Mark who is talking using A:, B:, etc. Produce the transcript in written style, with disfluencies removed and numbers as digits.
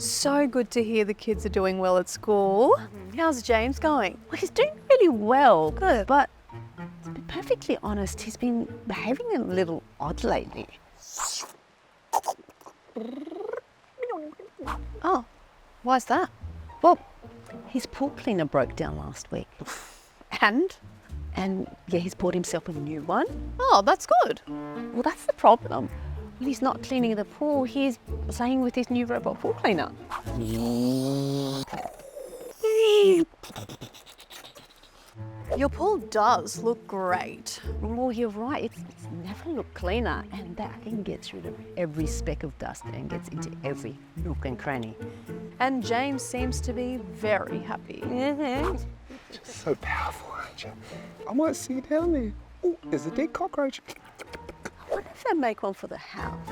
A: So good to hear the kids are doing well at school. How's James going?
B: Well, he's doing really well.
A: Good.
B: But to be perfectly honest, he's been behaving a little odd lately.
A: Oh, why's that?
B: Well, his pool cleaner broke down last week.
A: And?
B: And yeah, he's bought himself a new one.
A: Oh, that's good.
B: Well, that's the problem. When he's not cleaning the pool, he's playing with his new robot pool cleaner.
A: Your pool does look great.
B: Well, you're right. It's never looked cleaner. And that thing gets rid of every speck of dust and gets into every nook and cranny.
A: And James seems to be very happy.
C: Just so powerful, aren't you? I might see you down there. Oh, there's a dead cockroach.
B: I wonder if they make one for the house.